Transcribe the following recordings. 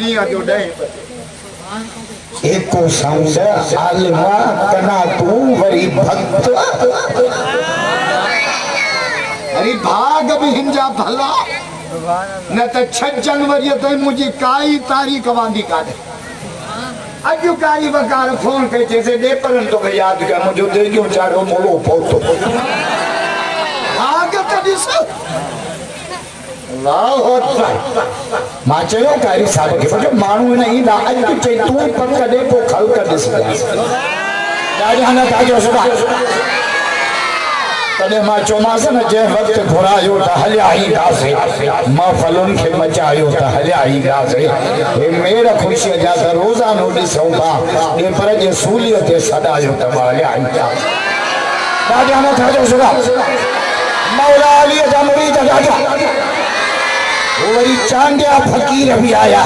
दी आ जो डे एको साउंड आलमा कना तू वरी भक्त अरे भाग भी हिंजा भला न त 6 जनवरी ताईं मुझी काई तारीख वांदी काने अजु काई वकार फोन कई जैसे दे परन तो याद कर मुझे दे जो चारो मोलो पोतो भाग त दिस वाह मां चयो कारी साहब के जो मानू न ईंदा अज चे तू पक दे पो खल कर दिस दादा न ताजो सुबह तदे मां चोमास न जे वक्त घुरायो त हलिया ही दासे महफलुन के मचायो त हलिया ही दासे हे मेरा खुशी जा त रोजा नो दिसो बा ए पर जे सूलियत ते सदायो त हलिया ही दादा न ताजो सुबह मौला अली जा मुरीद दादा वही चांडिया फकीर भी आया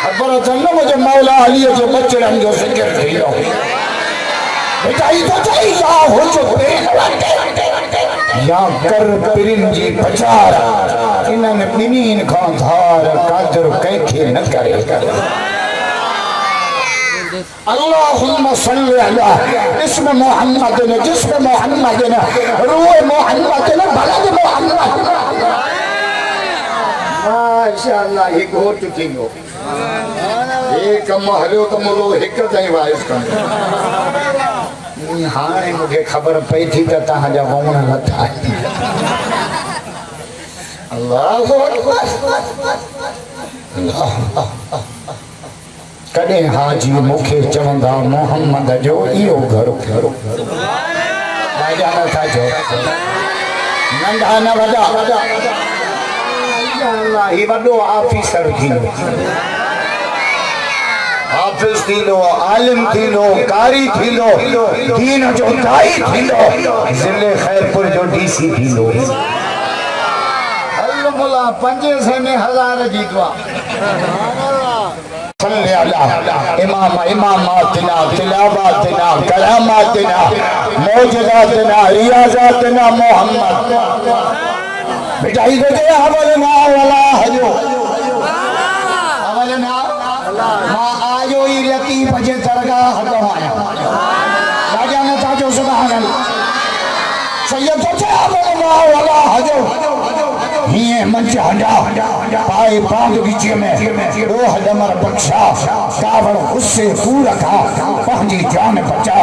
खबर चलो मुझे मौला अली जो बच्चन जो जिक्र थियो बेटाई तो चाहिए या हो चुके या कर पिरिंजी बचार इन्हन बिनीन खां धार कादर कैखे न करे अल्लाहुम्मा सल्ली अला इस्म मोहम्मद ने जिस्म मोहम्मद ने रूह मोहम्मद ने बलद मोहम्मद माशाअल्लाह ये गोट थिंगो एक महलो तो मोलो हिक ताईं वाइस कर हाणे मुझे खबर पई थी त तहां जा वण लथा अल्लाह कदे हाजी मुखे चवंदा मोहम्मद जो इहो घर राजा न था जो नंढा न वॾा अल्लाह ही वॾो ऑफिसर थींदो हाफिज थींदो आलिम थींदो कारी थींदो दीन जो दाई थींदो ज़िले खैरपुर जो डीसी थींदो अल्लाह मुला 500 में 1000 जी दुआ सल्ले अला इमाम इमामातना तिलावतना करामातना मौजदातना रियाजातना मोहम्मद बेटा इधर के हवलना वाला हजो हवलना मां आयो ही रती बजे दरगाह हटवाया राजा ने ताजो सुभान अल्लाह सैयद तो हवलना वाला हजो ये मंच हंडा पाए बांध बीचे में रोह दमर बख्शा कावड़ उससे पूरा था पहली जान बचा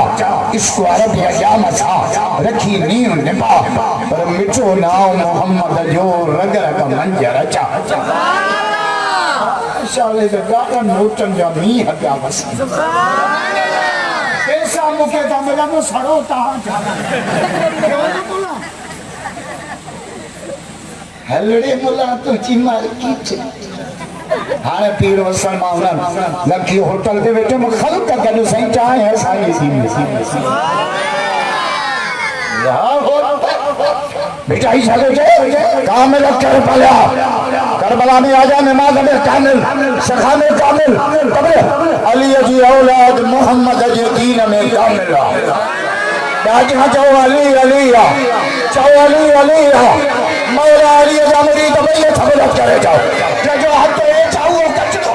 इसको अरब या मचा रखी नींव निभा पर मिठो नाम मोहम्मद जो रग रग मंजर चा शाले से गाता नोटन जा मी हटा बस पैसा मुके ता मिला तो सड़ो ता हलड़े मुला तो चिमार की हाने पीर वसन मावना लकी होटल दे बेटे म खल का गनु सही चाहे है सारी सी या हो बेटा ही साले जे कामिल करबला में आजा नमाज में कामिल सखा में कामिल तबरे अली जी औलाद मोहम्मद जी दीन में कामिल दाजा जो अली मौला अली जा मुरीद भैया थबलत करे जाओ जो हाथ पे चाहो कच को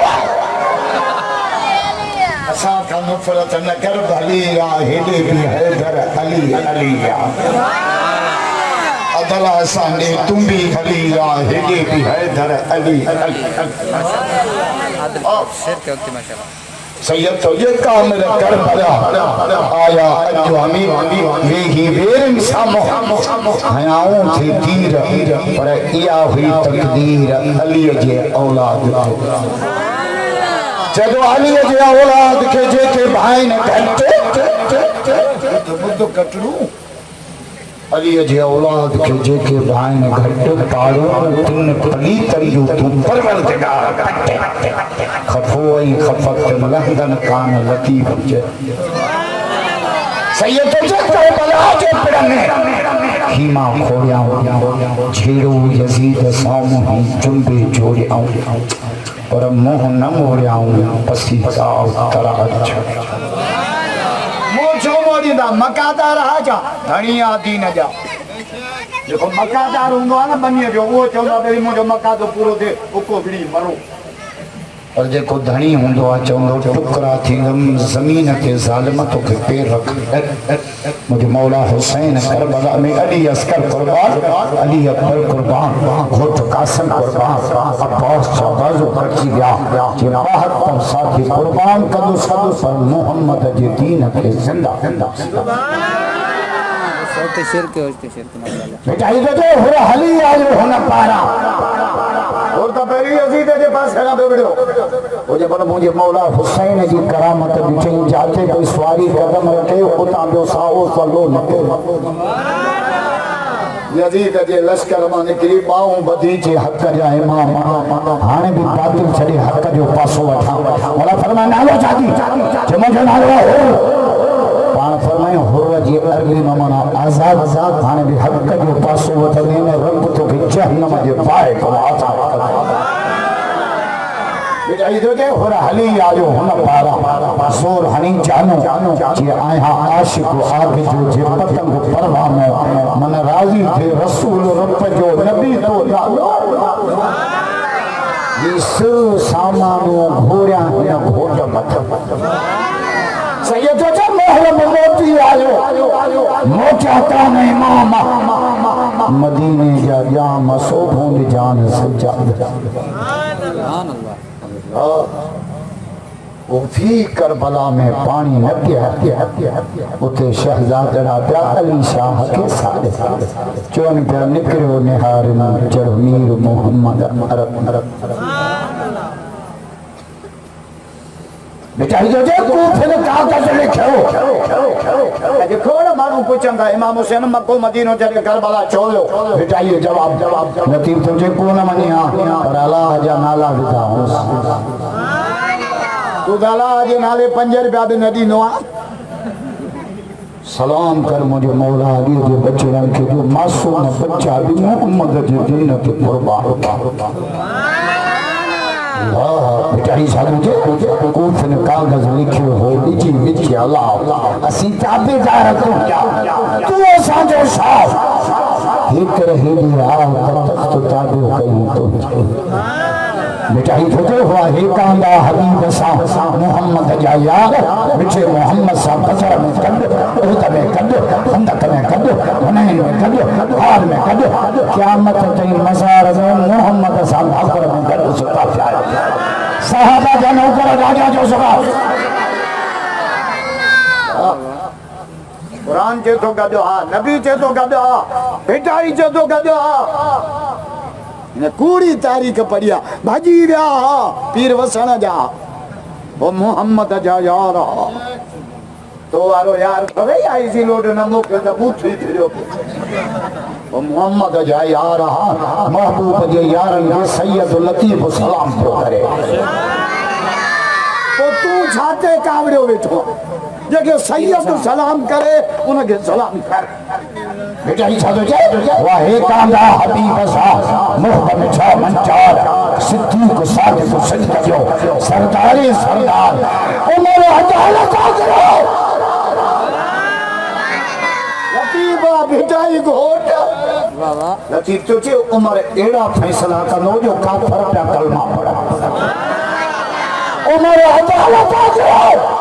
असा का नफरत न कर भली हेदे भी हैदर अली अदला साने तुम भी अली हेदे भी हैदर अली शेर के वक्त माशाल्लाह सैयद तो ये कामिल करबला आया अजो अमीर वे ही वेरन सामो हयाऊं थी तीर पर इया हुई तकदीर अली जे औलाद जदो अली जे औलाद के जेके भाई ने घट तो बुद्ध कटरू अली जे औलाद के जेके भाई ने घट पाड़ो तिन पली तरियो तू परवरदिगार खफोई खफत लहदन कान लतीफ जे सैयद तो करबला के पिड़ने खीमा खोया झेड़ो यजीद सामो ही जुंबे जोड़िया और मोह न मोड़िया पसी साव तराज मोछो मोड़ींदा मकादा राजा धनिया दीन जा देखो मकादार हूंदो आहे न बनीअ जो उहो चवंदो आहे भई मुंहिंजो मकादो पूरो थिए उको विड़ी मरो और जेको धणी हूंदो आहे चवंदो टुकड़ा थींदम ज़मीन ते ज़ालिम तोखे पेर रख मुंहिंजो मौला हुसैन करबला में अली अस्कर कुर्बान अली अकबर कुर्बान घोट कासिम कुर्बान अब्बास शाहबाज़ बची विया जे 72 साथी कुर्बान कदो सदो पर मोहम्मद जे दीन खे ज़िंदा सबके शेर के माशाल्लाह बेटा ये हो हली आयो हुन पारा और तो पहली अजीत के पास खड़ा बेबड़ो वो जब मुझे मौला हुसैन जी करामत ॾिठई जाते कोई सवारी कदम रखे उतां जो साओ सलो नके यजीद जे लश्कर मां निकरी बाऊं बधी जे हक जा इमाम हाणे भी बातिल छड़े हक जो पासो वठा मौला फरमाए नालो जाती जमा जो नालो हो पाण फरमाए हुर जी अरली माना आजाद हाणे भी हक जो पासो वठने ने रब तो के जहन्नम जे पाए को आता बेटा इधर के हुर हली आयो हुन पारा जोर हनी जानो जे आया आशिक आग जो जे पतंग परवाह में मन राजी थे रसूल रब जो नबी तो नालो इस सामानो घोड़िया न घोट मत सैयद जो महल में मोती आयो मोचाता नहीं मामा मदीने जा जाम सोभों जान सजा सुभान अल्लाह वो भी करबला में पानी न पिया उते शहजादा प्या अली शाह के साथ चोन पे निकलो निहार चढ़ मीर मोहम्मद अरब बेटा जो को फिर कागज लिखो देखो ना मानू पुछंदा इमाम हुसैन मक्को मदीनो जॾहिं करबला चोलो बेटा ये जवाब नतीब तुझे को न मनिया और अल्लाह जा नाला विधा तू अल्लाह जे नाले 5 रुपया बि न ॾींदो आहे सलाम कर मुझे मौला अली जे बचड़न के जो मासूम बच्चा भी मोहम्मद जे दीन के कुर्बान बेटा ही साधु जे कोफन कागज लिखियो हो ॾिजी विच अल्लाह असीं ताबेदार तू असां जो साथ हिक हेड़ी राह तख्त ताबे कयूं तो बेटा ही तो हुआ हे कांदा हबीब सा मोहम्मद जा यार मिठे मोहम्मद सा बजर में कद उत में कद खंदक में कद हुनैन में कद हार में कद क़यामत ताईं मज़ार में मोहम्मद सा भाकर में कद सुता प्यार सहाबा जा नौकर राजा जो सभा कुरान जे तो गदो हा नबी जे तो गदो हा बेटाई जे तो गदो हा ने कूड़ी तारीख पढ़िया भाजी विया पीर वसण जा वो मोहम्मद जा यार तो वारो यार खवे आई सी लोड न मोकल त पूछी थियो वो मोहम्मद जा यार महबूब जे यारन के सैयद लतीफ सलाम तो करे तो तू छाते कावड़ियो वेठो जेके सैयद सलाम करे उनके सलाम कर बेटा ही साधु जे वाह हे कांदा हबीब सा मुहब्बत छा मंचार सिद्दीक सादिक सजद जो सरदारी सरदार उमर अदालत करो लतीफा बेटाई घोट वाह वाह लतीफ तो जे उमर एड़ा फैसला कनो जो काफर पे कलमा पड़ा उमर अदालत करो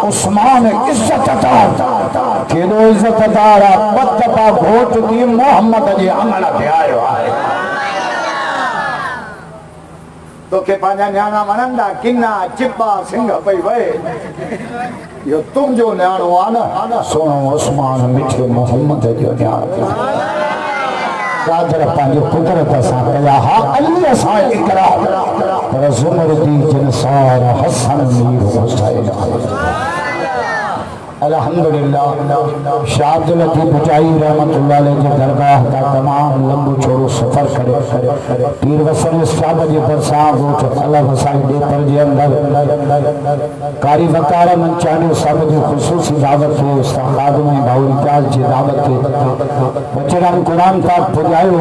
उस्मान इज्जतदार केॾो इज्जतदार पतपा घोट दी मोहम्मद जे अमल ते आयो आहे तोखे पंहिंजा न्याणा वणंदा किन्ना चिब्बा सिंह पई वहे इहो तुंहिंजो न्याणो आहे न सोनो उस्मान मिठे मोहम्मद जो न्याणो कादर पंहिंजे कुदरत सां कया हा अली सां इकरार पर ज़ुमर दी जिनसार हसन मीर हुसैन अल्हम्दुलिल्लाह शाह लतीफ बचाई रहमतुल्लाह अलैह के दरगाह का तमाम लंबो छोड़ो सफर करे पीर वसन साहब जे परसा गोठ अल्लाह वसाई दे पर जे अंदर कारी वकार मंचानी साहब जो खुसूसी दावत है उस्ताद में भाई प्याज जी दावत है बचड़न कुरान का पुजायो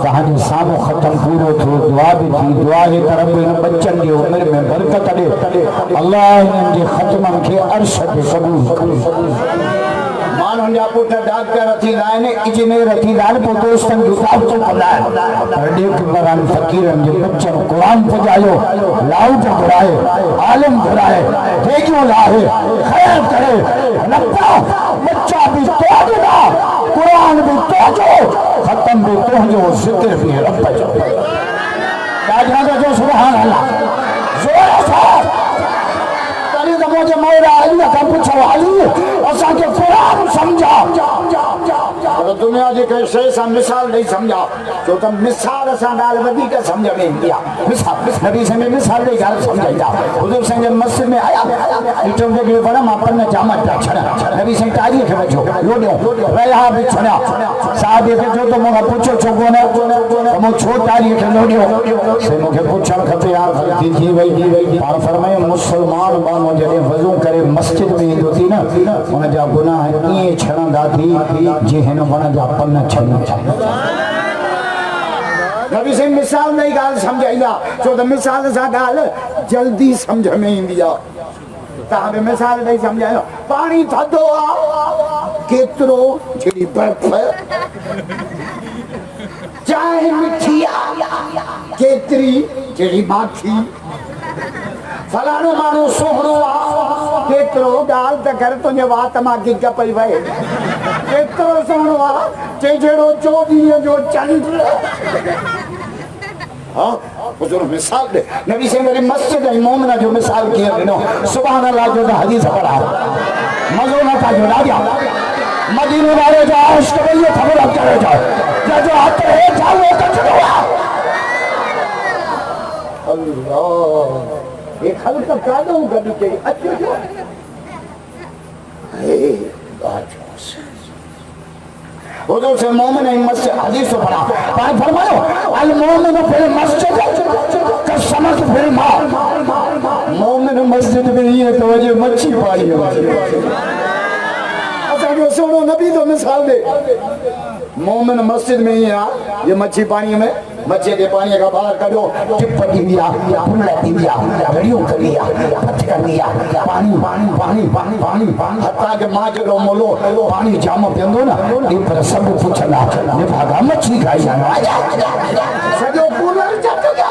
कहानी साहब खत्म पूरो थो दुआ भी थी दुआ है तरफ इन बच्चन की उम्र में बरकत दे अल्लाह इन जे खत्मन के अर्श पे कबूल मानो जा पुट डॉक्टर थी लाइन इंजीनियर थी लाइन पो दोस्तन जो साथ तो कलाए देख बरान फकीरन जो बच्चन कुरान पजायो लाउ पे घुराए आलम घुराए देखियो लाए खैर करे लगता बच्चा भी तोड़ना कुरान भी तोड़ो खत्म भी तोड़ो जिक्र भी रब जो राजा जो सुभान अल्लाह जोर से तरी तो मुझे मौला अली का पूछो अली असा के कुरान समझा तो दुनिया जे कैसे सा मिसाल नहीं समझा तो तुम मिसाल सा डाल वदी का समझ में दिया मिसाल नबी से मिसाल नहीं डाल समझाइदा हुजूर संग मस्जिद में आया इटों के बड़ा मापन ने जामा छड़ा नबी से तारीख के बचो लोडियो रहा भी छड़ा साहब के जो तो मोगा पूछो छोको ने मो छो तारीख के लोडियो से मोके पूछण खपे यार गलती थी वई पर फरमाए मुसलमान बानो जडे वजू करे मस्जिद में ईंदो थी ना उन जा गुनाह इए छड़ंदा थी जे हिन बण जा पन छड़ना नबी से मिसाल नहीं गाल समझाइदा छो तो मिसाल सा गाल जल्दी समझ में ईंदी आ ताबे मिसाल नहीं समझायो पानी थधो आ केतरो जेडी बर्फ चाय मिठी आ केतरी जेडी माखी फलानो मानो सोहणो आ केतरो गाल त कर तुझे बात मां की कपई वए केतरो सोहणो आ जे जेड़ो 24 जो चंद्र हां हुजूर मिसाल दे नबी से मेरी मस्जिद है मोमिना जो मिसाल किया दिनो सुभान अल्लाह जो हदीस पढ़ा मजो ना था जो राजा मदीने वाले जो आश के लिए खबर करे जाओ जो आते हैं जाओ वो कचरो अल्लाह ये खल का कादो गडी के अच्छो जो ए बात हुजूर से मोमिन है मस्जिद हदीस पढ़ा पर फरमायो अल मोमिन फिल मस्जिद का समझ फिल मार मोमिन मस्जिद में ये तो वजह मच्छी पाई है अच्छा जो सुनो नबी तो मिसाल दे मोमिन मस्जिद में ही आ ये मच्छी पानी में मच्छी के पानी का बाहर करो टिप दिया पुल्ला दिया घड़ियों कर लिया पथ कर लिया पानी पानी पानी पानी पानी पानी हत्ता के मां जो मोलो पानी जाम पिंदो ना ये पर सब पूछला ने भागा मच्छी खाई जाना सजो पूरा चट गया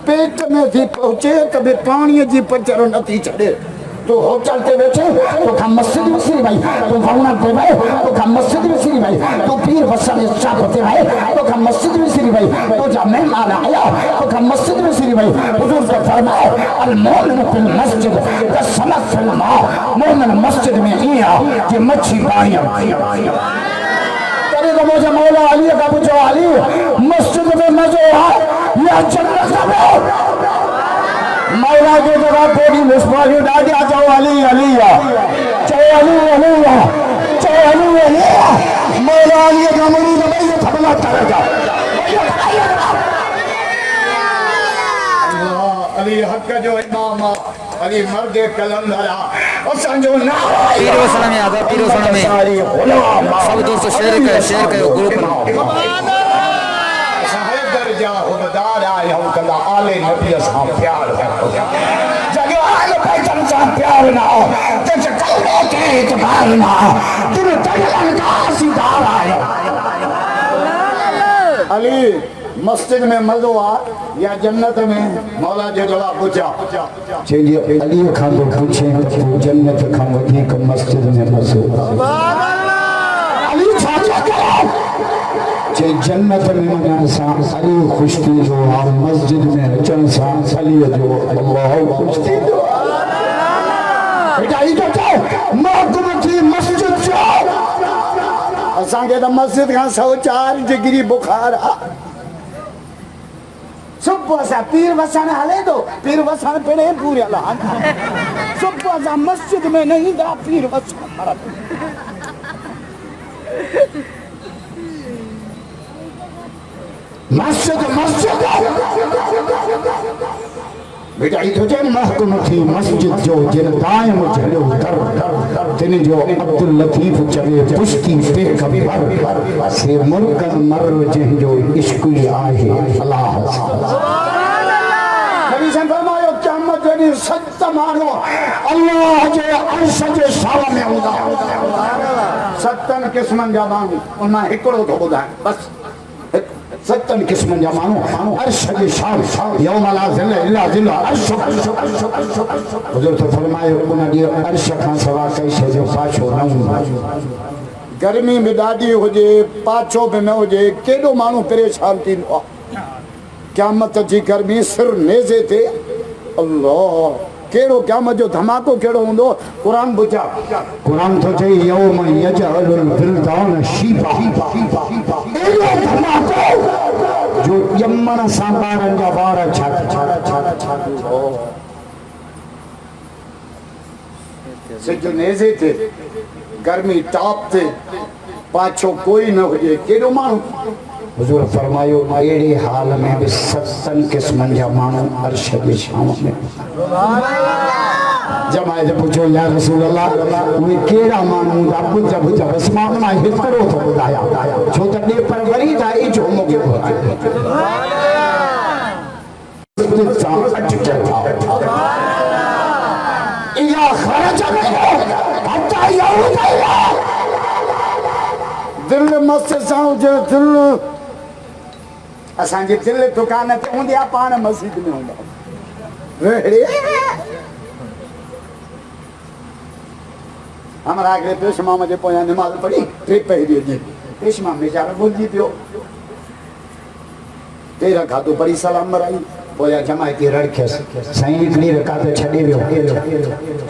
पेट में थी पहुंचे कभी पानी जी पचरो नथी चढ़े तो हो चलते बैठे तो खा मस्जिद में सिरी भाई तो भावना पे भाई तो खा मस्जिद में सिरी भाई तो पीर वसन इच्छा होते भाई तो खा मस्जिद में सिरी भाई तो जब मेहमान आया तो खा मस्जिद में सिरी भाई हुजूर का फरमाया अल मोमिन फिल मस्जिद का समझ फिल मा मोमिन मस्जिद में इया कि मच्छी पानी करे तो मुझे मौला अली का पूछो अली मस्जिद में मजो आ या जन्नत में मौला जो जगह कोई मुस्मानी डाडिया चाहो अली अलिया चाहो अली अलिया चाहो अली अलिया मौला अली का मुरीद भाई ये थपला करे जा अली हक का जो इमाम अली मर्द कलंदरा और संजो ना पीर वसना में आगा पीर वसना में सब दोस्तों शेयर करे ग्रुप में दर्जा हुबदार आए हम कला आले नबी सा प्यार हो जगह आले पैचन सा प्यार ना हो ते कल्ले के इतबार ना तुम तगलन का सीधार आए अली मस्जिद में मजो आ या जन्नत में मौला जो जवाब पूछा चलिए अली खान को पूछे जन्नत खान वधीक मस्जिद में मजो अली छाछा करो जे जन्नत में वञण सां अली ख़ुश थींदो आहे मस्जिद में अचण सां अलीअ जो अल्लाह ख़ुश थींदो बेटा ई तो चओ महकुम थी मस्जिद जो असांखे त मस्जिद खां 104 डिग्री बुखार आहे सुबुह सां पीर वसण हले थो पीर वसण पिणे पूरे हला सुबुह सां मस्जिद में न ईंदा पीर वसण मस्जिद मस्जिद बेटा ई तुझे महकुम थी मस्जिद जो जिन कायम झलियो कर तिन जो अब्दुल लतीफ चवे पुश्ती पे कभी से मुल्कन मर जंहिं जो इश्क ई आहे अल्लाह सुभान अल्लाह नबी सन फरमायो क़यामत जॾहिं 70 मानो अल्लाह जे अर्श जे साव में हूंदा 7 क़िस्मनि जा माण्हू उनमां हिकिड़ो थो ॿुधाए बस 7 क़िस्मनि जा माण्हू अर्श जे साव यौम ला ज़िल इल्ला ज़िल अर्श हुज़ूर तो फरमायो उन ॾींहुं अर्श खां सवा कई शइ जो पाछो न हूंदो गर्मी में ॾाढी हुजे पाछो बि न हुजे केॾो माण्हू परेशान थींदो आहे क़यामत जी गर्मी सिर नेज़े ते अल्लाह केड़ो क़यामत जो धमाको केड़ो हुंदो कुरान बुझा कुरान तो चई यौम यजअलुल बिलदान शीबा एड़ो धमाको जो यमन सां ॿारनि जा वार छा सिज नेज़े ते गर्मी टाप ते पाछो कोई न हुजे केड़ो माण्हू हुजूर फरमायो अहिड़े हाल में भी 7 क़िस्मनि जा माण्हू अर्श जे छांव में जमाए जे पुछो या रसूल अल्लाह उहे कहिड़ा माण्हू हूंदा बुझ बस मां उनमां हिकिड़ो थो ॿुधायां छो त ॾे पर वरी त इजो मूंखे इहा ख़र्च दिल मस्त सां हुजे दिल असांजे दिल दुकान ते हूंदी आहे पाण मस्जिद में हूंदा हमारा आगे पेशमा मुझे पोया नमाज पढ़ी ट्रिप पहरी जी पेशमा बेचारा बोलजी पियो तेरा खातो पढ़ी सलाम मराई पोया जमायती रड़खियस साईं हिकिड़ी रकात छॾे वियो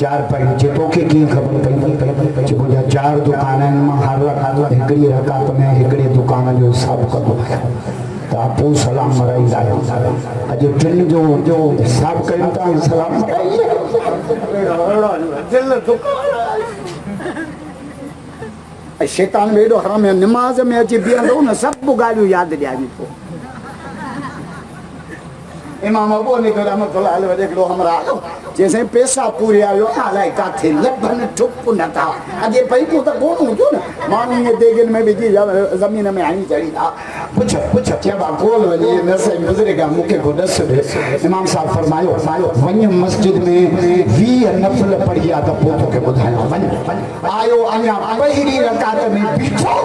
4 पढ़ी जे तोखे कीअं ख़बर पई जो मुंहिंजा 4 दुकान आहिनि मां हर हिकिड़ी रकात में हिकिड़े दुकान जो हिसाब कंदो आहियां त पोइ सलाम मराईंदा आहियूं अॼु टिनि जो हिसाब कयूं था सलाम मराई दिल दुकान शैतान में एॾो हराम आहे नमाज में अची बीहंदो न सभु ॻाल्हियूं यादि ॾियारी पोइ इमाम अबू हनीफा रहमतुल्लाह अलैहि हिकिड़ो हमरा आयो जैसे पैसा पूरे आयो अलाए काथे लभन ठुप न था अॼु पई तूं त कोन हुजो न माण्हू ईअं देगन में विझी ज़मीन में हणी चढ़ी था पुछ चइबा कोल वञी नसे गुज़रेगा मूंखे को ॾस इमाम साहब फरमायो वञ मस्जिद में 20 नफ़िल पढ़ी आहे त पोइ तोखे ॿुधायां वञ आयो अञा पहिरीं रकात में बीठो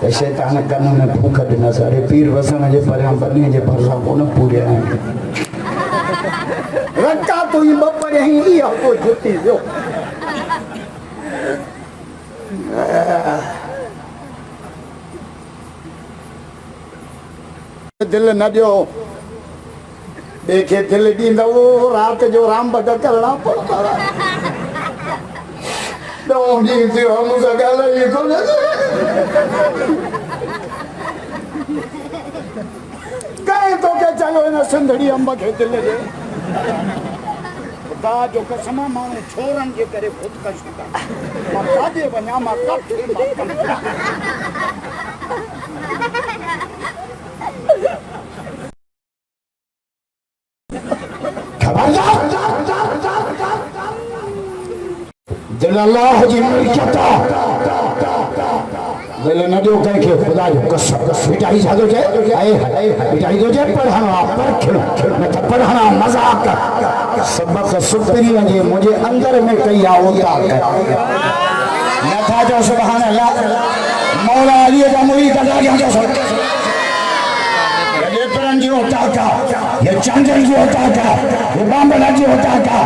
त शैतान कन में भूख ॾिनसि अरे पीर वसण जे परियां बनी जे भरिसां कोन पूरे आहिनि रकातूं ई ॿ पढ़ियईं इहा पोइ जुती वियो दिल न ॾियो ॿिए खे दिल ॾींदव राति जो राम भॻ करणा पवंदा ॾींहुं थियो मूंसां ॻाल्हाई कोन कंहिं तोखे चयो हिन सिंधड़ी अंब खे दिल ॾे खुदा जो कसम माण्हू छोरनि जे करे ख़ुदकशी था मां काॾे वञा मां काथे दिल अल्लाह जी मिल्कियत दिल न ॾियो कंहिंखे खुदा जो कसम मिठाई छा थो चए मिठाई थो चए पढ़णा परखिणो न त पढ़णा मज़ाक सबक सुपरीअ जे मुंहिंजे अंदर में कई आहे उता नथा चओ सुभान अल्लाह मौला अलीअ जा मुरीद ॾाढा चओ जी होता था ये चंदन जी होता था ये बांबला जी होता था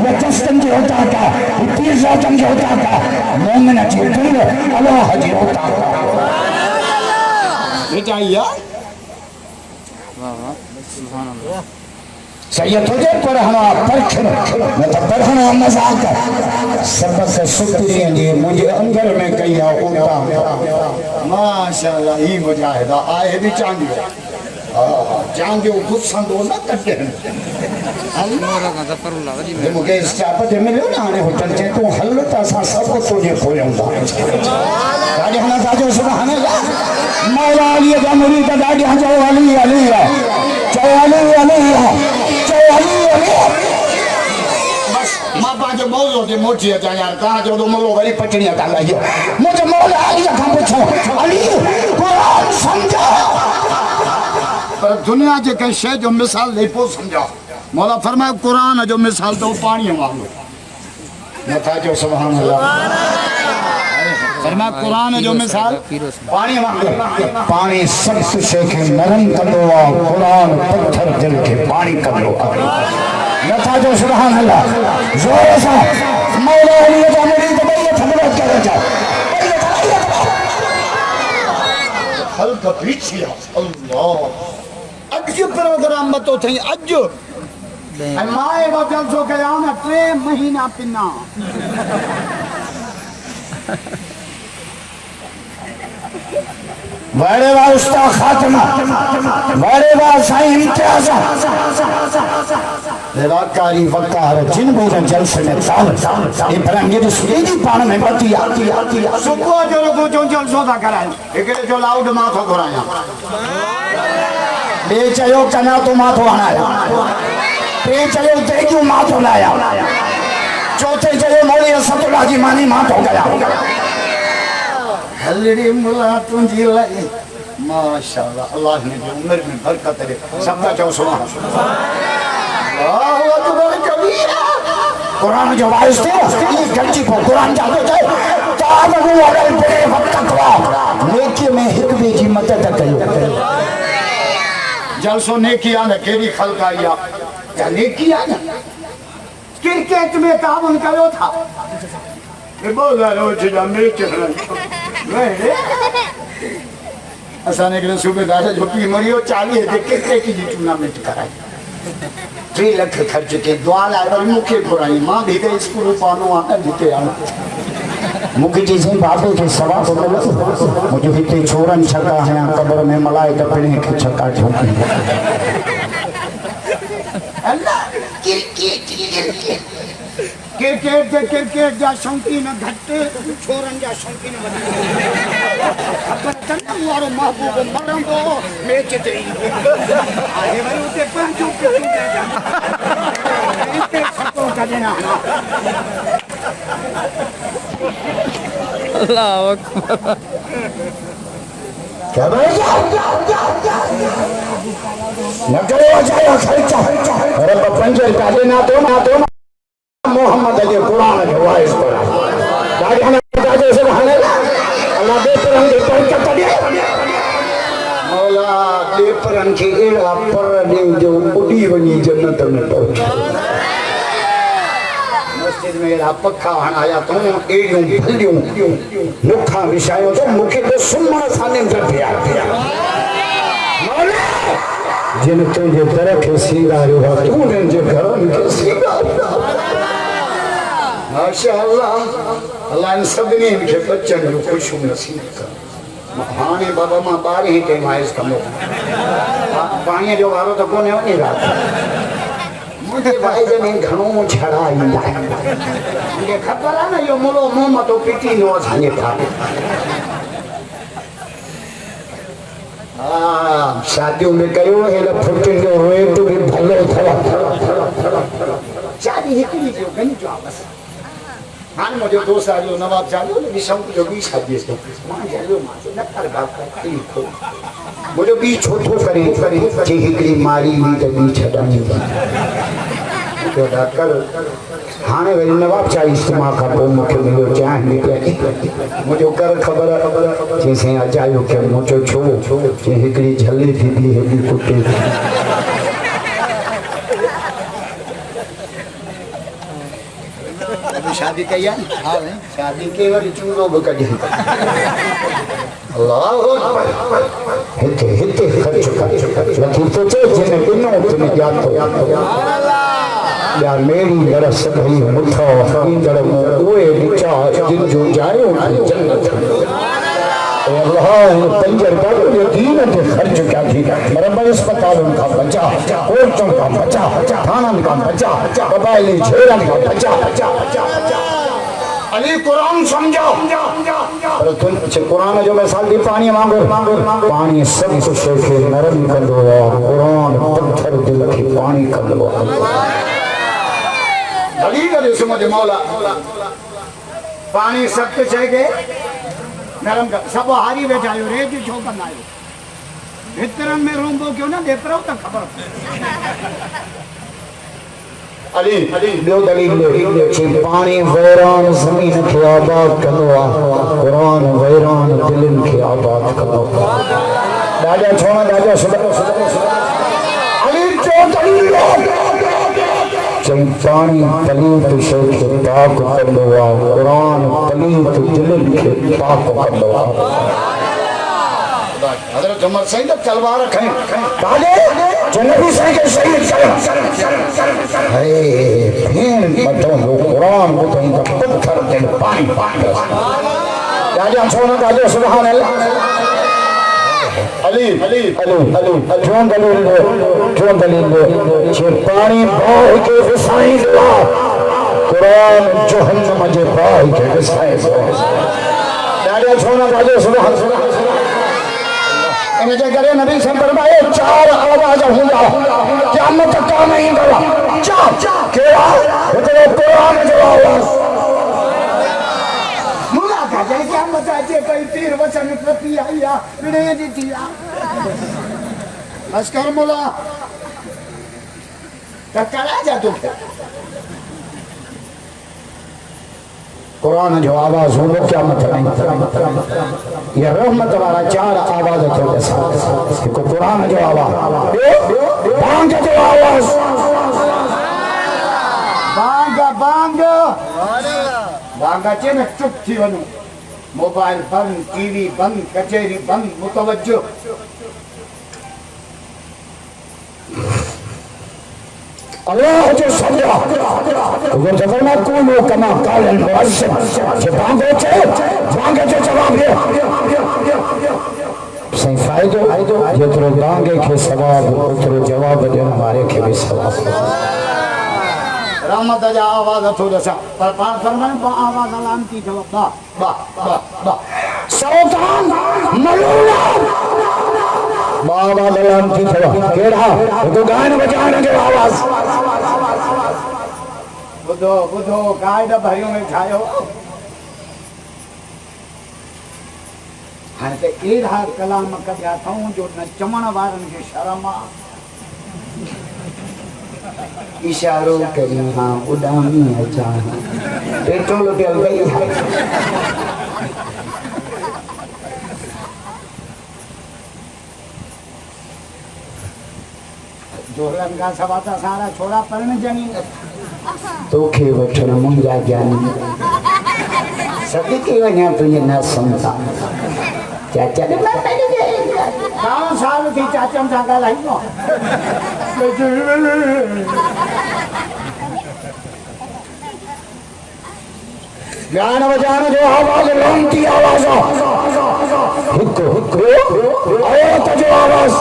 ये दस्तन जी होता था ये पीर ज़ातन जी होता था मोमिन जी दिल अल्लाह जी होता था बेटा यार सैयद तुझे पढ़ना परखना न तो पढ़ना मजाक सबक सुपरी जी मुझे अंदर में कई उल्टा माशाअल्लाह ही मुजाहिदा आए भी चांदियो चांदियो गुस्संदो न कटे मूंखे स्टाफ ते मिलियो न हाणे होटल ते तूं हल त असां सभु तुंहिंजे पोयां ॾाढी हना ताजो सुभान अल्लाह मौला अलीअ जा मुरीद ॾाढी चओ अली अली चओ अली अली चओ अली अली बस मां पंहिंजो मौलो ते मोटी अचां यार तव्हांजो तो मौलो वरी पटणीअ था लॻियो मुंहिंजे मौला अलीअ खां पुछो अली क़ुरान सम्झो पर दुनिया जे कंहिं शइ जो मिसाल ॾेई पोइ सम्झो मौला फरमाए कुरान जो मिसाल तो पानी वांगुर नथा जो सुभान अल्लाह फरमाए कुरान जो मिसाल पानी वांगुर पानी सब शइ खे नरम कंदो आहे क़ुरान पत्थर दिल खे पाणी कंदो आहे नथा जो सुभान अल्लाह ज़ोर सां मौला अली जा मुरीद ॿई हथ मदद करे जा हल्क पीछे अल्लाह अज प्रोग्राम मतो थई अज माए वजल जो कया न 3 महीना पिना बड़े वाह उस्ताद खातिमा बड़े वाह साईं इम्तियाज निराकारी वकार जिन भी जलसे में ताल इब्राहिम ये सुरेजी पाण में बती आती सुबह जो रुको जो जलसो था करायो एकड़े जो लाउड माथो घुराया बे चयो कना तो माथो हणाया टे चयो तेजू माथो लाया चौथे चयो मौली असदुल्लाह जी मानी माथो गया हलड़ी मुला तुंजी लाई माशाअल्लाह अल्लाह ने जो उम्र में बरकत दे सबका चो सुभान अल्लाह अकबर कबीरा कुरान जो वास्ते ये गलती को कुरान जादो है ताबू अगल बे वक्त तकवा नेकी में हिक बे जी मदद कयो जलसो नेकी आ न केडी खलकाइया या नेकी आ न क्रिकेट में ताबन कयो था ये बोला रोज जा मैच है असाने के सूबेदार जो की मरियो 40 के क्रिकेट की टूर्नामेंट कराई 3 लाख खर्च के दुआ लाए मुखे घुराई मां भी के स्कूल पानो आ जिते आ मुखे जी से बाबे के सवा तो मिलो मुझे हिते छोरन छका है कब्र में मलाइका पिणे के छका ठोकी अल्लाह क्रिकेट जा शौकीन घट छोरन जा शौकीन वधे खबर वारो महबूब मरंदो मैच ते आहे वरी उते पंजू पिटू जा इते छको कजना अल्लाह अकबर क्या न करो जाओ खर्चा रब पंजर काजे ना तो मोहम्मद अली कुरान के वाइस पर दादी ने काजे सुभान अल्लाह दे पर हम बरकत दे मौला दे पर के एड़ा पर दे जो उड़ी वनी जन्नत में पहुंचे मस्जिद में एड़ा पक्का हणाया तो एड़ियों भलियों नुखा विषायो तो मुखे तो सुमण साने जपिया मौला जिन तुझे तरह के सिंगारो तूने जे घरन के सिंगारो माशाअल्लाह अल्लाह इन सभिनी खे बच्चन जो खुशू नसीब कर हाने बाबा मां 12 टाइम आइस कमो पानी जो वारो तो कोने वनी रात मुझे भाई जने घणो छड़ा इंदा मुझे खबर है ना यो मुलो मुंह तो पिटी नो थाने था शादियों में कयो है ल फुटिन जो होए तो भी भलो थवा शादी हिकड़ी जो गनी जो बस हां मुझे दोस्त आयो नवाब जानो ने शौक जो भी शादी है मां जानो मां से न कर बाप का लिखो मुझे भी छोटो करे जे हिकड़ी मारी नी त भी छडानी तो डॉक्टर हाने वरी नवाब चा इस्तेमाल का पो मुखे मिलो चाह निकले मुझे कर खबर जैसे अजायो के मुझे छो जे हिकड़ी झल्ली थी दी है कुत्ते शादी कया हां शादी के वरी चूरो बकड़ी अल्लाह हिते हिते खर्च कर लखी तो जिने बिनो तुम याद तो यार मेरी लड़ सभई मुठो इंदड़ ओए बिचा जिन जो जायो जन्नत अल्लाह पंजर का ये दीन के खर्च क्या थी मरबल अस्पतालों का बचा कोर्टों का बचा थानों का बचा कबायली झेलन का बचा अली कुरान समझाओ पर तुम कुरान जो मिसाल दी पानी मांगो पानी सब कुछ के नरम कंदो कुरान पत्थर दिल की पानी कंदो अली करे समझ मौला पानी सब कुछ है के नरम का सब हारी बैठायो रे जो छो बनायो भीतरन में रोंबो क्यों ना देतरो तो खबर अली ॿियो दलील छे पाणी वैरान ज़मीन खे आबाद कंदो आहे क़ुरान वैरान दिलनि खे आबाद कंदो ॾाढा छोड़ा ॾाढा अली जो दलील चई पाणी पलीत शइ खे पाक कंदो आहे क़ुरान पलीत दिलनि खे पाक कंदो आहे हज़रत उमर सही त तलवार खणी काले जनबी साईं खे शहीद कयो अरे भेण मथो जो क़ुरान ॿुधई त पत्थर ते पाणी ॾाढा छोड़ा ॾाढा सुभान अल्लाह अली अली जो दलील छे पाणी बाहि खे विसाईंदो आहे क़ुरान जहन्नम जे बाहि खे विसाईंदो ॾाढा छोड़ा ॾाढा सुभान इन जे करे नबी से फरमाए चार आवाज हूंदा क़यामत कान ईंदो चार कहिड़ा हिकिड़ो क़ुरान जो आवाज़ मुला का जे क़यामत अचे पई तीर वचन प्रति आई आ विणे ॾिठी आ अस्कर मुला त कड़ा जा तो क़ुरान जो आवाज़ हूंदो क़यामत ताईं ये रहमत वारा चार आवाज़ थे हिकु क़ुरान जो आवाज़ बांग जो आवाज़ बांग अचे न चुप थी वञो मोबाइल बंद टीवी बंद कचहरी बंद मुतवज्जो अल्लाह जो सजा वो जबरना कोलो कमा कालन मुअज्जिम जे बांग चे बांग जो जवाब दे सही फायदो जेतिरो बांग खे सवाब ओतिरो जवाब ॾियण वारे खे बि सवाब रहमत जा आवाज़ अथो दसा पर पाण फरमायूं बा आवाज़ लानती थो बा बा बा बा शैतान मलूना बाबा लानती थो केड़ा तो गायन बजाइण जो आवाज़ बुधो बुधो गाइड भरियो में ठायो हाणे त एड़ा कलाम कढिया अथऊं जो न चवण वारनि खे शर्म आ इशारो करी हाँ उडामी अचा पेट्रोल पियल गई जोरन का सवाता सारा छोड़ा परण जनी तोखे वठण मुंहिंजा ज्ञानी सदी के वञा तुंहिंजे न सुनता चाचा काउं साल थी चाचन सां ॻाल्हाईंदो गान बजान जो आवाज़ लानती आवाज़ हिकु आयत जो आवाज़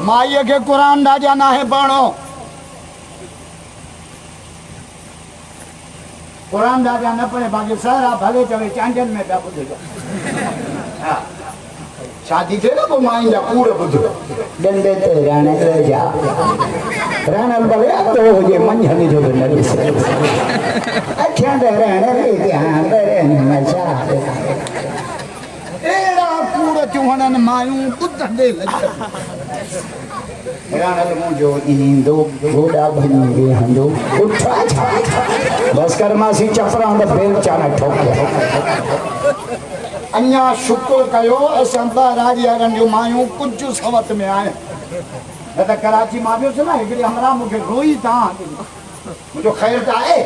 माईअ खे क़ुरान ॾाढा नाहे पढ़ो क़ुरान ॾाढा न पढ़े बाक़ी सारा भले चवे चांडन में पिया ॿुधजो शादी थे ना पोइ माई जा कूड़ ॿुध डंडे ते रण जा रण भले तो हुजे मंझंदि जो बि न ॾिसे अखियां ते रण रे ध्यान रे नशा एड़ा कूड़ चूहणनि मायूं ॿुधंदे रण मुंहिंजो ईंदो घोड़ा बनी वेहंदो उठा छा बस कर मासी चपरा त फेर चाना ठोके अञा शुक्र कयो असां ॿाहिरां यारनि जूं मायूं कुझु सवत में आहिनि न त कराची मां वियुसि न हिकिड़ी हमरा मूंखे रोई तव्हां मुंहिंजो ख़ैर त आहे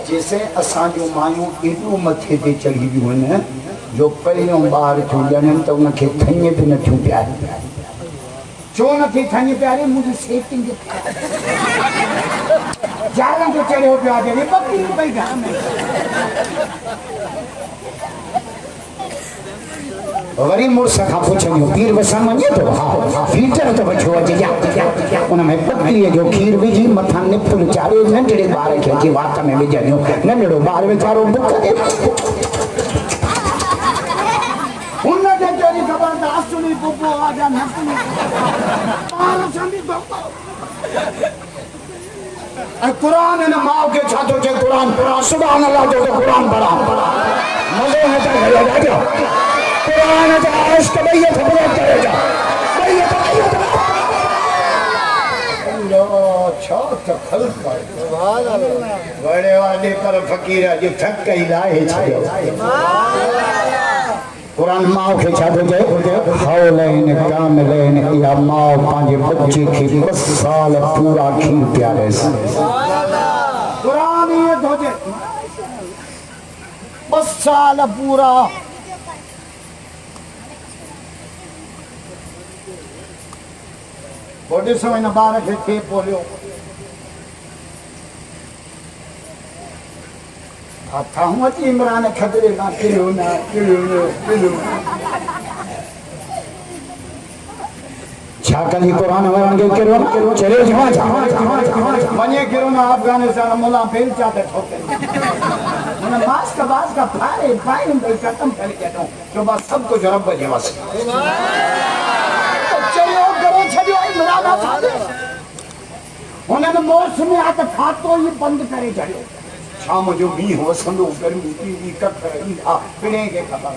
जेसे असां जूं मायूं एॾो मथे ते चढ़ी वियूं आहिनि जो पहिरियों ॿार थियूं ॼणनि त उनखे थञ बि नथियूं प्यारी छो नथी थञ प्यारी मुंहिंजी सेटिंग ज़ालनि खे चढ़ियो पियो आहे जॾहिं बकरी पई घर में वरी मुड़स खां पुछियो पीर वसण वञे थो हा फीटर त वठो अचे उन में पकड़ीअ जो खीर विझी मथां निपुल चाढ़े नंढड़े ॿार खे अची वात में विझंदियूं नंढड़ो ॿार वीचारो बुख हुनखे कहिड़ी ख़बर त असली बुबो आहे या नकली ॿार संदी बाबा ऐं क़ुरान हिन माउ खे छा थो चए क़ुरान सुभाणे अलाह जो क़ुरान पढ़ा मज़ो न था ॾाढो क़ुरान जा इश्क ॿई ख़बर करे जा ॿई छो बड़े वाले पर फकीर जो थक गई लाए छो कुरान माओ के छाते जे हौलैन कामिलैन या माओ पांजे बच्चे की 10 साल पूरा खीर प्यारे से कुरान ये धोजे 10 साल पूरा बड़े समय न बार के बोलियो था हूं अची इमरान खतरे ना किलो छाकली कुरान वरन के करो चले जवा मने करो ना अफगानिस्तान मुला फेल चाहते ठोके मन मास का फारे फाइन भाई खत्म कर के दो जो बस सब कुछ रब के बस चलो करो छड़ियो इमरान साहब उन्हें मौसम में आके खातो ही बंद करे छड़ियो शाम जो भी हो संदो गर्मी की कट आ पिने के खबर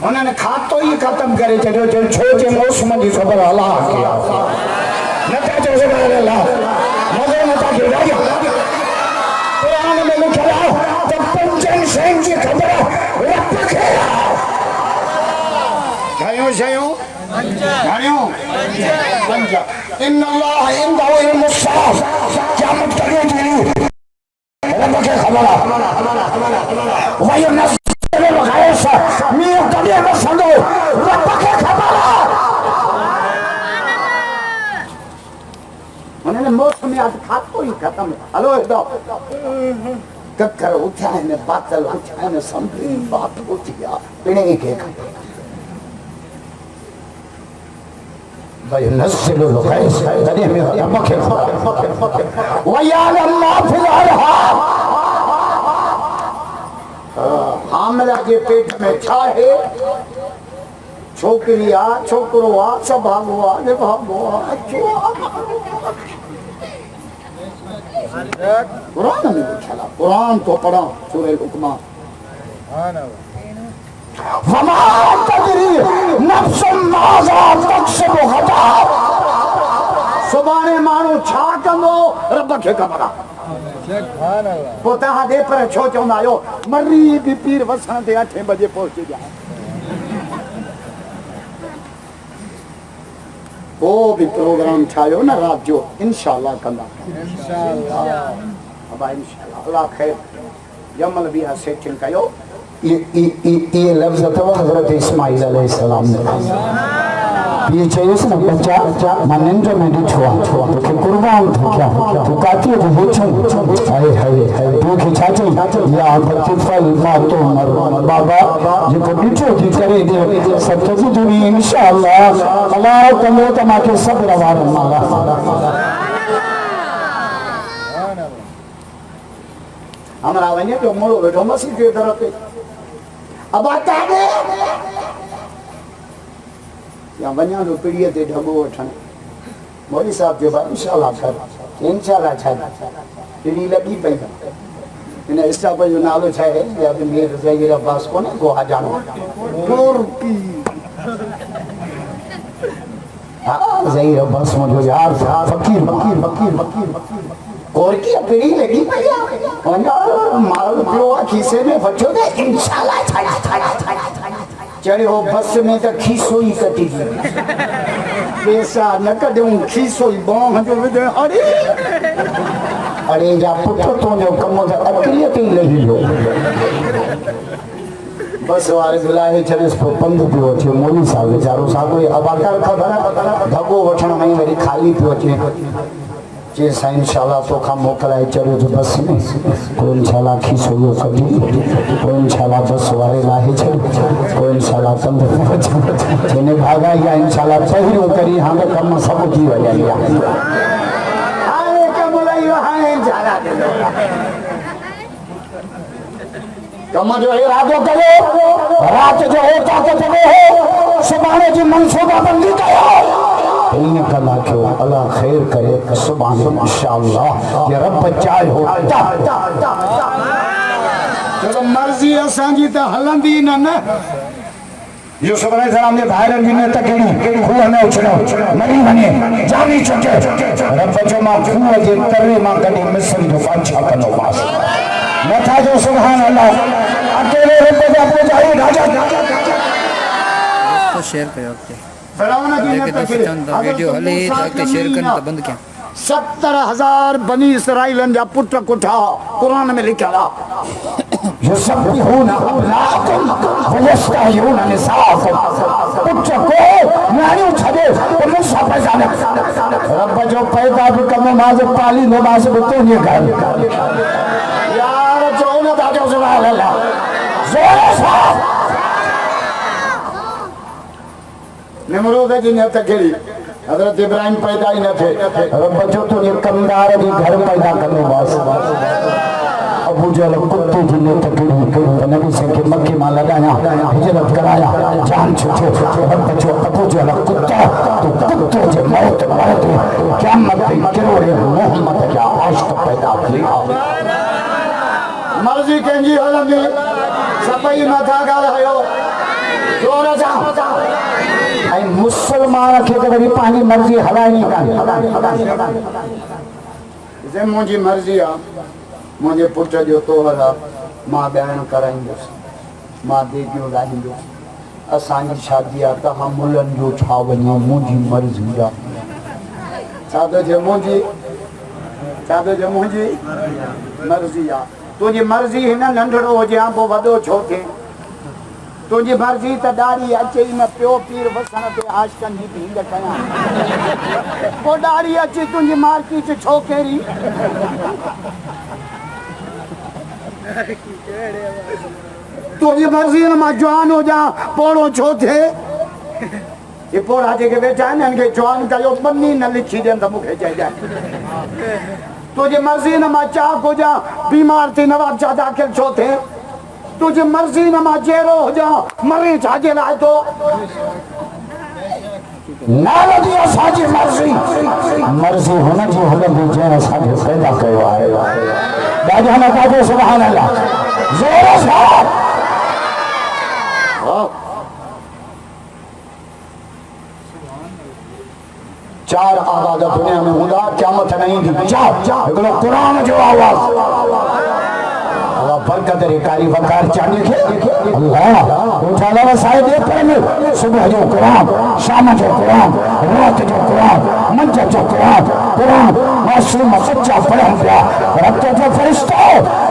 उन्होंने खातो ही खत्म करे चलो चल छोटे मौसम की खबर अल्लाह के नता जो से अल्लाह मजे नता के राजा कुरान में लिखा है जब पंचन सेन की खबर रब के जायो पंजा इन अल्लाह इंदहु इल्मुस्साअह क़यामत करे दिली रब के खबर वही नस्ल गायस मियो कदिया में संदो रब के खबर उन्होंने मौसम में आज खातो ही खत्म हेलो दो कक्कर उठा है बादल उठा है समझी बात उठिया पिने के भाई नस्ल गायस कदिया में रब के खबर वयालम मा फिल अरहाम हमरा के पेट में छा है छोकरी आ छोकरो आ सब भागो आ ने भागो आ कुरान में लिखा कुरान को पढ़ा सूरह लुकमान वमा तदरी नफ्सुम माज़ा तक्सबु गदा सुभाणे माण्हू छा कंदो रब खे ख़बर आहे पोइ तव्हां दे पर छो चवंदा आहियो मरी बि पीर वसण ते 8 बजे पहुची जाए वो भी प्रोग्राम ठाहियो न रात जो इंशाअल्लाह कंदा इंशाअल्लाह अल्लाह ख़ैर जमल भी सेटिंग कयो ये लफ्ज़ अथव हज़रत इस्माइल अलैहिस्सलाम ने ये चाहिए से ना बच्चा मानने में ॾिठो आहे तोखे कुर्बान थो कयां तूं कातीअ जो हेठि हाय तोखे छा चई या बतिफ़ल मां तो बाबा जेको ॾिठो थी करे सतगुरु इंशाअल्लाह अल्लाह कंदो त मूंखे सब्र वारनि मां हमारा वने जो मोड़ो वेठो मसीह के दर पे अब आता दे या वन्या जो पीड़िए ते ढगो वठण मौली साहब जो इंशाअल्लाह कर इंशाअल्लाह छा पीड़ी लगी पई इन स्टाफ जो नालो छा है या भी मेर ज़हीर अब्बास कोने को आ जानो गोरकी हां ज़हीर अब्बास मुझे यार फकीर और की पीड़ी लगी पई वन्या माल पियो खीसे में वठो दे इंशाअल्लाह चढ़ो बस में तो खीसो ही कटी पैसा न कढूं खीसो ही बांह जो विधे अरे जा पुत्र तो जो कम तो अकलियत ही लही लो बस वाले बुलाए चले पंध पियो अचे मोली साहब बेचारो सागो अबाकार खबर धगो वठण में वरी खाली पियो अचे जे साईं इंशाअल्लाह तो का मोकलाए चढ़ो जो बस में कोई इंशाअल्लाह खीसो यो कभी कोई इंशाअल्लाह बस वाले लाहे चढ़ कोई इंशाअल्लाह तंद जेने भागा या इंशाअल्लाह पहिरियों करी हां कम सब थी वया हाय कम लइयो हाय इंशाअल्लाह कम जो इरादो कयो रात जो होता के जगो हो सुभाणे जी मनसूबा बंदी कयो इन कला क्यों अल्लाह खैर करे सुभान इंशाअल्लाह ये रब चाहे हो चलो मर्जी असांजी त हलंदी न यूसुफ अलैहिस्सलाम ने भाइरन जी ने तकेड़ी खूह में उछलो मरी बने जानी चुके रब जो मां खूह जे तरे मां कढी मिस्र जो बादशाह कनो वास मथा जो सुभान अल्लाह अकेले रब जा पूजाई राजा तो शेयर कयो अॻिते फिरौन जी ने जेके दोस्त तकेड़ी चवनि था वीडियो हले त अॻिते शेयर कनि त बंदि कयां 70,000 बनी इसराइलन जा पुट कुठा कुरान में लिखियल आहे युसब्बिहून अब्नाअकुम वयस्तहयून निसाअकुम पुट को न्याणियूं छॾे उन सां पैसा रब जो पैदा बि कम मां जो पाली नमाज़ बि तुंहिंजे घर यार चओ न था जो सुभान अल्लाह ज़ोर सां निमरूद जी ने तकेड़ी हजरत इब्राहिम पैदा ही न थे रब जो तुझे कमदार जी घर पैदा करने वास्ते अबू जहल कुत्ते जी ने तकड़ी नबी से के मक्के में लगाया हिजरत कराया जान छुटे रब जो अबू जहल कुत्ता तो कुत्ते जे मौत मरदे क़यामत पे किरोड़े मोहम्मद जा आशिक पैदा किया मर्जी कंहिंजी हलंदी सभई मथा ॻाल्हायो जोर सां ऐं मुसलमान खे त वरी पंहिंजी मर्ज़ी हलाइणी कान्हे जे मुंहिंजी मर्ज़ी आहे मुंहिंजे पुट जो तोहर आहे मां ॿाहिरि कराईंदुसि मां देगियूं लाहींदुसि असांजी शादी आहे तव्हां मुलनि जो छा वञो मुंहिंजी मर्ज़ी आहे छा थो चए मुंहिंजी मर्ज़ी आहे तुंहिंजी मर्ज़ी हिन नंढड़ो हुजे हा पोइ वॾो छो थिए तुंहिंजी मर्ज़ी त ॾाढ़ी अचे ई न पियो पीर वसण ते आशिकनि जी भींड कयां पोइ ॾाढ़ी अचे तुंहिंजी मार्केट छो कहिड़ी तुंहिंजी मर्ज़ी न मां जवान हुजां पोड़ो छो थिए ये पोड़ा जेके वेठा आहिनि हिननि खे जवान कयो बनी न लिखी ॾियनि त मूंखे चइजांइ तुंहिंजी मर्ज़ी न मां चाक हुजां बीमार थी नवाब छा दाख़िल छो थिए तुझे मर्जी न मां जहिड़ो हुजां मरे छाजे लाइ तो नारदी असांजी मर्ज़ी हुनजी हलंदी जंहिं असांखे पैदा कयो आहे ॾाढा न काजो सुभान अल्लाह ज़ोर सां चार आवाज़ दुनिया में हूंदा क़यामत न ईंदी हिकिड़ो क़ुरान जो आवाज़ बरकत रे कारी वकार चांदी खे अल्लाह उठाला वसाए दे पर में सुबह जो कुरान शाम जो कुरान रात जो कुरान मंझ जो कुरान मासूम सच्चा पढ़न पिया रब जो फरिश्तो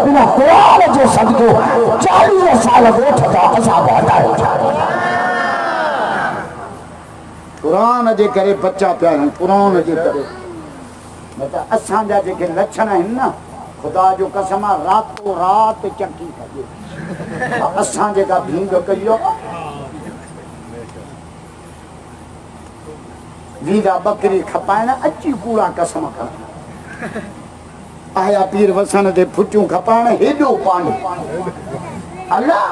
इन कुरान जो सदको 40 साल वेठा असां हटायो कुरान जे करे बच्चा पिया आहिनि कुरान जे करे मतिलबु असांजा जेके लक्षण आहिनि न खुदा जो कसम आहे रातो रात चकी कजे असां जेका भींग कयो वीरा बकरी खपाइण अची कूड़ा कसम कर आया पीर वसण ते फुटियूं खपाइण हेॾो पाणी अल्लाह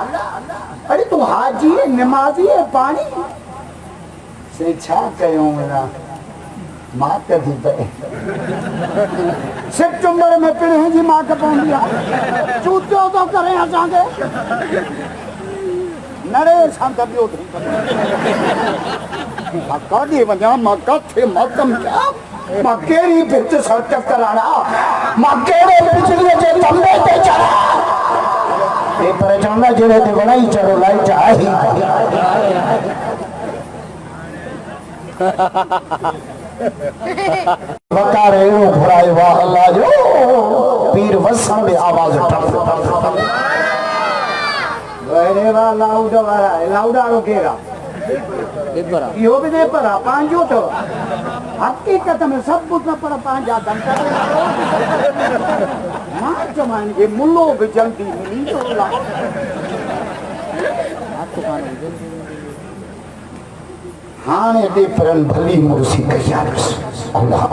अरे तूं हाजी निमाज़ी पाणी से छा कयूं मात थी पए सेप्टेंबर में पिण जी मात पवंदी आहे चूतियो थो करे असांखे नड़े सां त ॿियो थी मां काॾे वञा मां किथे मौतम कयां मां कहिड़ी भित सां टकर हणां मां कहिड़े बिजलीअ जे खंभे ते चढ़ां पेपर चवंदा जहिड़े ते वणाई चढ़ो लाइट आहे वकार एड़ो घुराए वाह अल्लाह जो पीर वसण में आवाज टप अरे वाह लाउड वाला लाउडा रोकेगा यो भी दे पर पांजो तो हकीकत में सब कुछ न पर पांजा दम मां जमान के मुल्लो भी जल्दी मिली तो ला हाने दे परन भली मुर्सी कयारस अल्लाह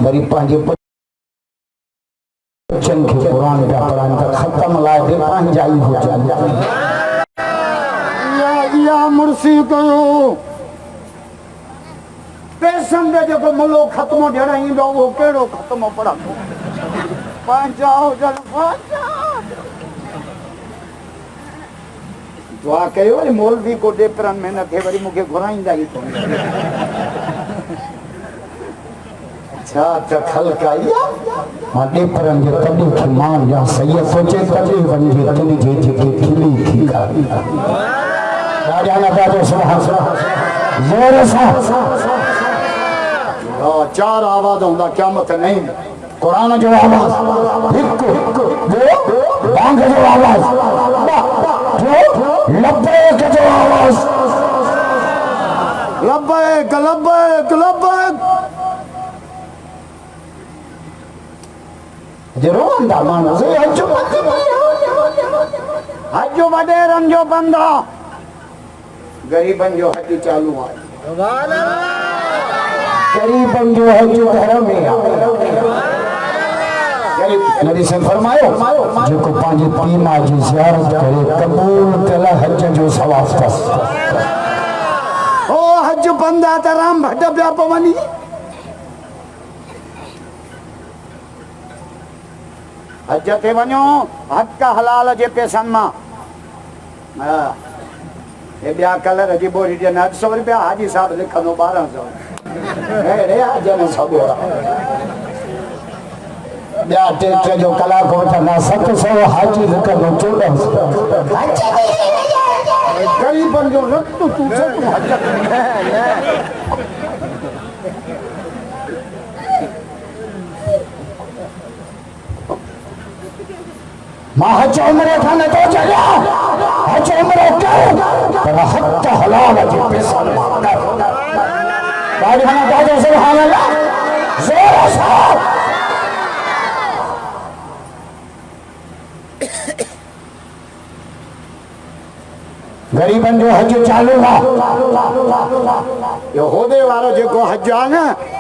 मरी पांजे बच्चन के कुरान का पढ़ान का खत्म लाए दे पांजाई हो जाए या मुर्सी कयो पैसन दे जो मुल्लो खत्म ॾियण ईंदो वो केड़ो खत्म पड़ा पांजाओ जल पांजा वाह कयो मौलवी को डेपरन में न थे वरी मुखे घुराईंदा ही कोन अच्छा त खलकाइया मां डेपरन जे तॾहिं खे मान या सही सोचे तॾहिं वञे तॾहिं जे जेके खिली थी कारी राजा ना बाजो सुभान जोर सां चार आवाज होंदा क़यामत नहीं कुरान जो आवाज हिक दो बांग जो आवाज जो लब्बैक जो आवाज लब्बैक लब्बैक लब्बैक जरूर मानो से हज वडेरन जो बंदा गरीबन जो हज चालू आहे गरीबन जो हज घर में नबी से फरमायो जो को पांच पीमा जी ज़ियारत करे कबूल कल हज जो सवाब तस ओ हज बंदा त राम भट पिया पवनी हज ते वञो हक हलाल जे पैसनि मां हे ॿिया कलर जी बोरी ॾियनि 800 रुपया हाजी साहब लिखंदो 1200 अहिड़े हज में सभु ॿिया टे जो कलाक वठंदा 700 हाजी लिखंदो 1400 गरीबन जो रत तू हज मां हज उम्र खां न तो चलिया हज उम्र कर पर हक हलाल जे पैसा गाड़ी खाना बाजो सुभान अल्लाह जोर सां गरीबन जो हज चालू है यो होदे वारो जेको हज आहे न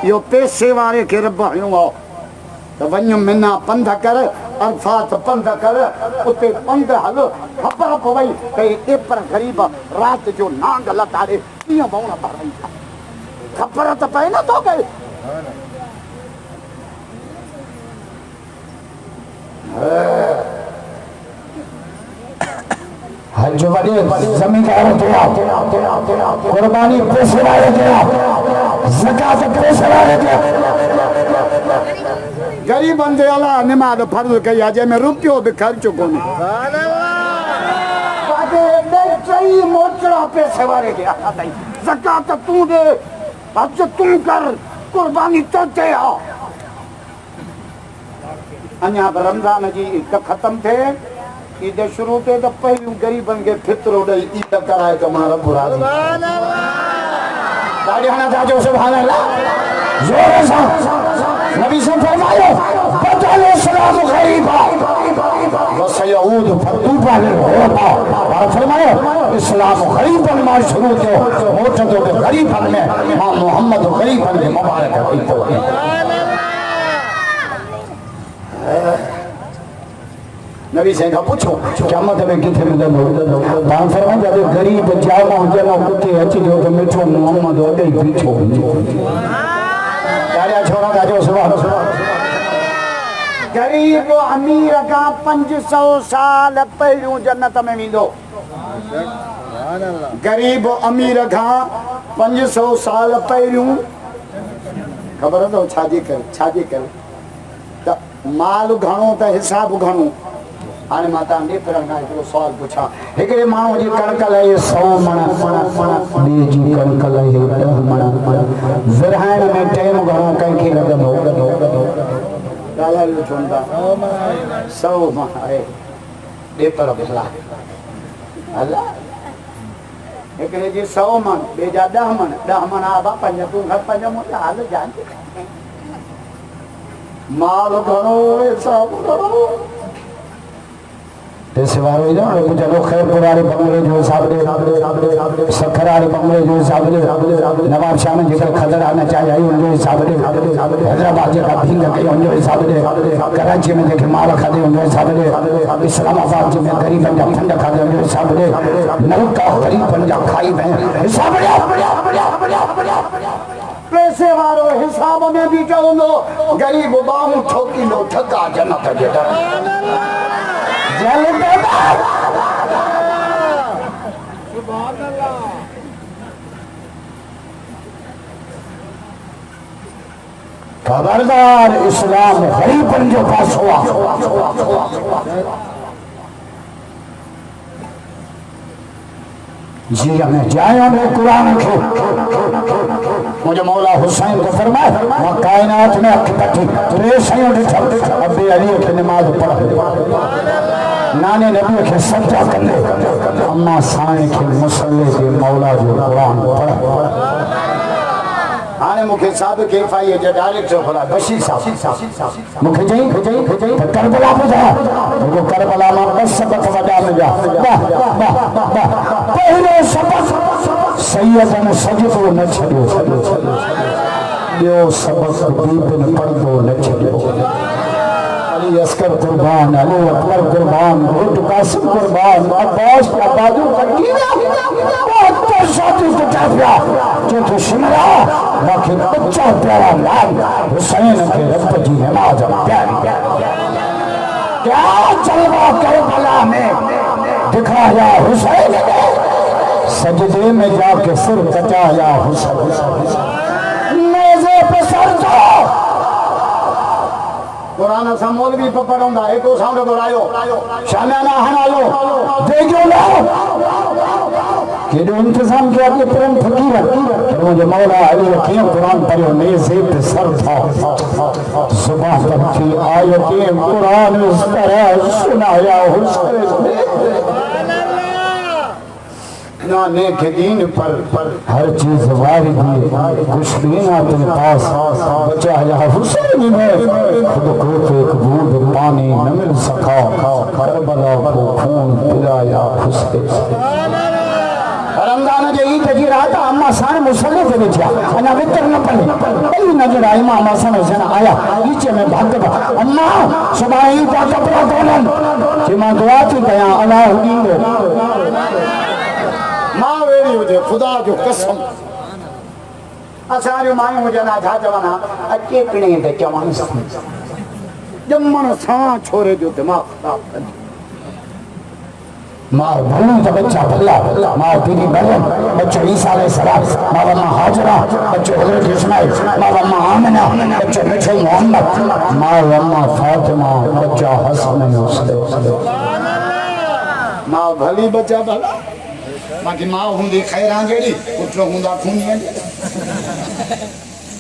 यो पैसे वारे खे रब हणियो आहे त वञ मिना पंध कर अरफात पंध कर उते पंध हल ख़बर पवई त हे पर ग़रीब रात जो नांग लताड़े कीअं बौण भराई ख़बर त पए न तो के हज वडे जमींदार दिया कुर्बानी पैसे वाले दिया ज़कात पैसे वाले दिया गरीबन जे अलाह निमाज़ फर्ज़ कई आहे जंहिंमें रुपयो बि ख़र्च कोन्हे चई मोचड़ा पैसे वारे खे अथई ज़कात तूं ॾे हज तूं कर कुर्बानी तो ते आ अञा बि रमज़ान जी ईद ख़तम थिए ईद शुरू थिए त पहिरियों गरीबन खे फितरो ॾेई ईद कराए त मां रब राज़ी गाड़ी हना जाजो सुभान अल्लाह जोर सां नबी से फरमायो बदल इस्लाम गरीबा वसयऊद फतूबा लिलगुरबा और फरमायो इस्लाम गरीबन मां शुरू थियो मोट तो गरीबन में मां मोहम्मद गरीबन के मुबारक थी तो नबी से का पूछो क़यामत में किथे मिलंदो पाण फरमायो जब गरीब जामा हुजनो कुते अची जो तो मिठो मोहम्मद ओडे पीछो यार छोरा गाजो सुभान गरीब अमीर का 500 साल पहिरियों जन्नत में वेंदो गरीब अमीर का 500 साल पहिरियों ख़बर अथव छाजी करे त माल घणो त हिसाब घणो हाणे मां तव्हां ॾेपरनि खां हिकिड़ो सुवाल पुछां हिकिड़े माण्हू जी कणक लाइ 100 मण ॿिए जी कणक लाइ 10 मण विरहाइण में टाइम घणो कंहिंखे लॻंदो ॻाल्हायो छो था 100 मण आहे ॾेपर भला हला हिकिड़े जी 100 मण ॿिए जा 10 मण आबा 5 तूं घर 5 मूंखे हाल जान माल घणो हिसाब घणो पैसे वारो इधर मुझे लोग खैरपुर वाले बंगले जो साबले सखर वाले बंगले जो साबले नवाब शाह में जेकर खदर आना चाहिए उनके साबले हैदराबाद जे का भींग के उनके साबले कराची में जेके माल खादे उनके साबले इस्लामाबाद में गरीब जा फंड खादे उनके साबले नलका गरीब जा खाई में साबले पैसे वारो हिसाब में भी चवंदो गरीब बाहूं ठोकींदो ठका जन्नत जे खबरदार इस्लाम गरीबन जो पास हुआ जी हमें जाए में कुरान के मुझे मौला हुसैन को फरमाए वहाँ कायनात में अख पट्टी रेसियों अब्बे अली की नमाज पढ़ नाने नबी के सज्जा करने अम्मा साईं के मुसल्ले के मौला जो कुरान पढ़ आने मुखे साहब के एफआईए जो डायरेक्टर भला बशीर साहब मुखे जई करबला पे जा वो करबला में बस सबक वडा में जा पहले सबक सैयद ने सजदो न छड़ियो ॿियो सबक बीबन पढ़दो न छड़ियो अली असकर कुर्बान अली अकबर कुर्बान भुट कासिम कुर्बान अब्बास अब्बादू कटीना बहुत तो साथी कटाफिया जो तो शिमला बाकी बच्चा प्यारा लाल हुसैन के रब जी नमाज प्यारी क्या जलवा करबला में दिखाया हुसैन ने सजदे में जाके सिर कटाया हुसैन नेज़े पे सर जाओ कुरान सा मौलवी पे पढ़ूंगा एक साउंड दोहरायो शामियाना हनायो देखो ना केडो इंतजाम किया कि प्रेम फकीर मुझे मौला अली के कुरान पढ़ो नेज़े पे सर था सुबह तक की आयतें कुरान इस तरह सुनाया हुसैन नाने के दीन पर हर चीज वारिद है खुशबीना तेरे पास बचा या हुसैन में खुद को एक बूंद पानी न मिल सका करबला को खून पिलाया हुसैन रमजान जे ईद जी रात अम्मा सान मुसल्ले पे बैठा अना वितर न पड़े बड़ी नजर आई मां अम्मा सान हुसैन आया नीचे में भाग अम्मा सुबह ईद का कपड़ा धोलन कि मां दुआ थी कया अल्लाह दींदो मां वेरी हुजे खुदा जो कसम असांजो मायूं हुजनि छा चवनि हा अचे पिणे त चवनि ॼमण सां छोरे जो दिमाग़ मां भलू त बच्चा भला मां दीदी मरियम बच्चो ईसा अलैहिस्सलाम मां वम्मा हाजरा बच्चो हज़रत इस्माइल मां वम्मा आमिना बच्चो मिठो मोहम्मद मां वम्मा फातिमा बच्चा हसन हुसैन मां भली बच्चा भला बाकी मां हुंदी खैरां जेड़ी पुत्र हुंदा खूनी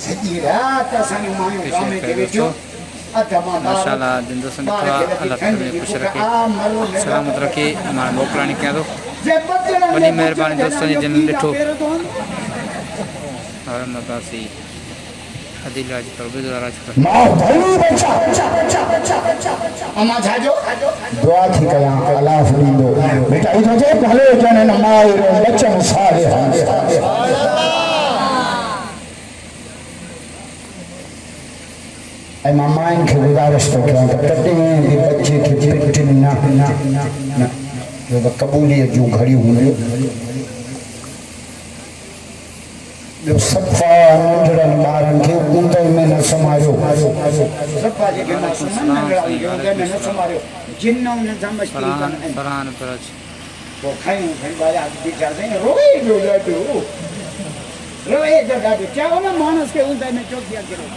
सॼी रात असांजी मायूं गामे ते वेठियूं माशाल्लाह दिन दोस्तों अल्लाह ताला ने खुश रखे सलामत रखे हमारा मोकलानी क्या दो बड़ी मेहरबानी दोस्तों ने जन्म ॾिठो और नदासी अदिलाज पर गुज़ारिश मां भली बच्चा अम्मा जाजो दुआ थी कया अल्लाह फरीदो बेटा इधर जे भले जने न माई बच्चन सारे ऐ मामाइन के गुजारिश तो क्या कटे भी बच्चे की पेट ना जो कबूलियत जो घड़ी हुई जो सफा नंढड़न ॿारनि खे ऊंदहि में न समारियो सफा जेके ऊंदहि में न समारियो जिन उन सां मस्ती कनि फरहान परज पोइ खयूं खणी बाज़ार बीठासीं रोए जो ॾाढो चयो न माण्हू खे ऊंदहि में चोकिया किरो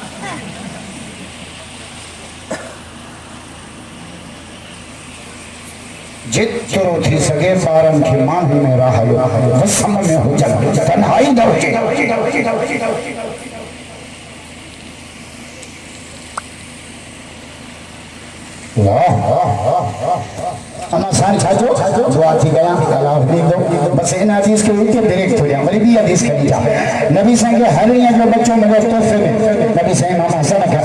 जेतिरो थी सघे ॿारनि खे मांग में रहायो वसम में हुजनि तन्हाई न हुजे अम्मा साईं छाजो दुआ थी कया अल्लाह ॾींदो बस इन हदीस के ऊपर ब्रेक थोड़ी वरी भी हदीस करी था नबी साईं के हर ईअं जो बच्चो मिले तोहफ़े में नबी साईं मामा हसन खे